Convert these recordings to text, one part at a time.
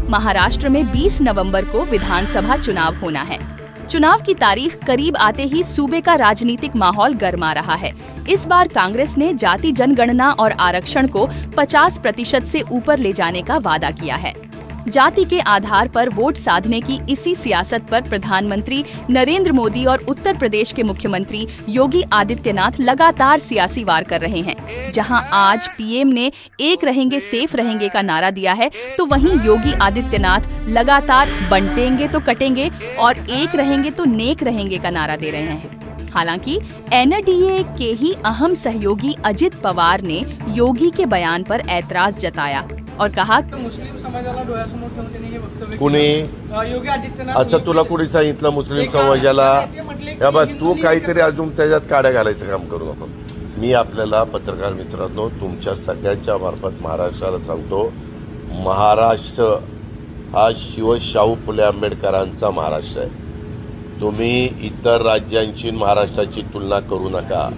महाराष्ट्र में 20 नवंबर को विधानसभा चुनाव होना है। चुनाव की तारीख करीब आते ही सूबे का राजनीतिक माहौल गर्मा रहा है। इस बार कांग्रेस ने जाति जनगणना और आरक्षण को 50% से ऊपर ले जाने का वादा किया है। जाति के आधार पर वोट साधने की इसी सियासत पर प्रधानमंत्री नरेंद्र मोदी और उत्तर प्रदेश के मुख्यमंत्री योगी आदित्यनाथ लगातार सियासी वार कर रहे हैं। जहां आज पीएम ने एक रहेंगे सेफ रहेंगे का नारा दिया है, तो वहीं योगी आदित्यनाथ लगातार बंटेंगे तो कटेंगे और एक रहेंगे तो नेक रहेंगे का नारा दे रहे हैं। हालांकि एनडीए के ही अहम सहयोगी अजित पवार ने योगी के बयान पर ऐतराज जताया और कहा, कुणी असं तुला कुणी सांगितलं मुस्लिम समाजाला? या बघ, तू काहीतरी अजून त्याच्यात काड्या घालायचं काम करू नको. मी आपल्याला पत्रकार मित्रांनो, तुमच्या सगळ्यांच्या मार्फत महाराष्ट्राला सांगतो, महाराष्ट्र हा शाहू फुले आंबेडकरांचा महाराष्ट्र आहे. तुम्ही इतर राज्यांची महाराष्ट्राची तुलना करू नका.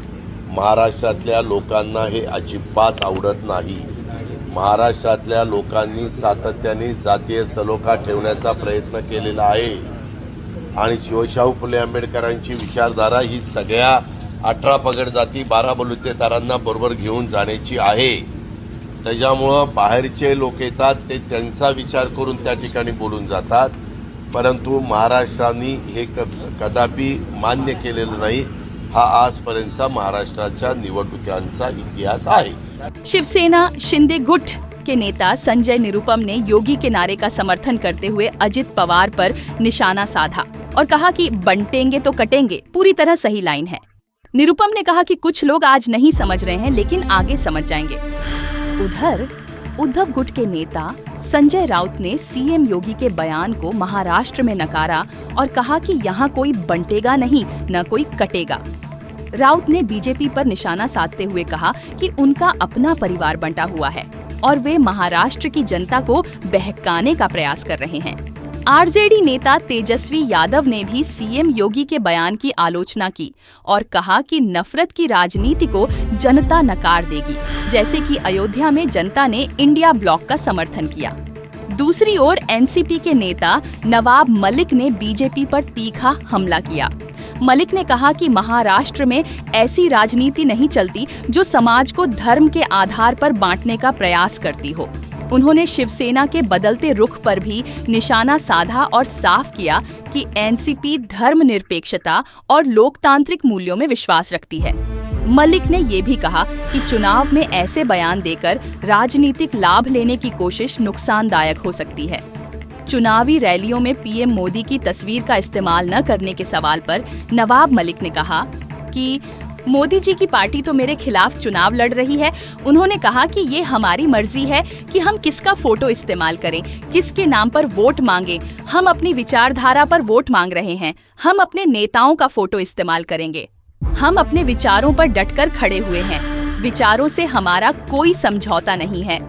महाराष्ट्रातल्या लोकांना हे अजिबात आवडत नाही. महाराष्ट्रातल्या लोकांनी सातत्याने जातीय सलोखा ठेवण्याचा प्रयत्न केलेला आहे आणि शिवशाहू फुले आंबेडकरांची विचारधारा ही सगळ्या 18 पगड जाती 12 बलुतेदारांना बरोबर घेऊन जाण्याची आहे. त्याच्यामुळं बाहेरचे लोक येतात, ते त्यांचा विचार करून त्या ठिकाणी बोलून जातात, परंतु महाराष्ट्राने हे कदापि मान्य केलेलं नाही. हा आजपर्यंतचा महाराष्ट्राच्या निवडणुकांचा इतिहास आहे. शिवसेना शिंदे गुट के नेता संजय निरुपम ने योगी के नारे का समर्थन करते हुए अजित पवार पर निशाना साधा और कहा कि बंटेंगे तो कटेंगे पूरी तरह सही लाइन है। निरुपम ने कहा कि कुछ लोग आज नहीं समझ रहे हैं, लेकिन आगे समझ जाएंगे। उधर उद्धव गुट के नेता संजय राउत ने सीएम योगी के बयान को महाराष्ट्र में नकारा और कहा कि यहाँ कोई बंटेगा नहीं, न कोई कटेगा। राउत ने बीजेपी पर निशाना साधते हुए कहा कि उनका अपना परिवार बंटा हुआ है और वे महाराष्ट्र की जनता को बहकाने का प्रयास कर रहे हैं। आरजेडी नेता तेजस्वी यादव ने भी सीएम योगी के बयान की आलोचना की और कहा कि नफरत की राजनीति को जनता नकार देगी, जैसे कि अयोध्या में जनता ने इंडिया ब्लॉक का समर्थन किया। दूसरी ओर एनसीपी के नेता नवाब मलिक ने बीजेपी पर तीखा हमला किया। मलिक ने कहा कि महाराष्ट्र में ऐसी राजनीति नहीं चलती जो समाज को धर्म के आधार पर बांटने का प्रयास करती हो। उन्होंने शिवसेना के बदलते रुख पर भी निशाना साधा और साफ किया कि एनसीपी धर्मनिरपेक्षता और लोकतांत्रिक मूल्यों में विश्वास रखती है। मलिक ने ये भी कहा कि चुनाव में ऐसे बयान देकर राजनीतिक लाभ लेने की कोशिश नुकसानदायक हो सकती है। चुनावी रैलियों में पीएम मोदी की तस्वीर का इस्तेमाल न करने के सवाल पर नवाब मलिक ने कहा कि मोदी जी की पार्टी तो मेरे खिलाफ चुनाव लड़ रही है। उन्होंने कहा कि ये हमारी मर्जी है कि हम किसका फोटो इस्तेमाल करें, किसके नाम पर वोट मांगे। हम अपनी विचारधारा पर वोट मांग रहे हैं। हम अपने नेताओं का फोटो इस्तेमाल करेंगे। हम अपने विचारों पर डटकर खड़े हुए हैं। विचारों से हमारा कोई समझौता नहीं है।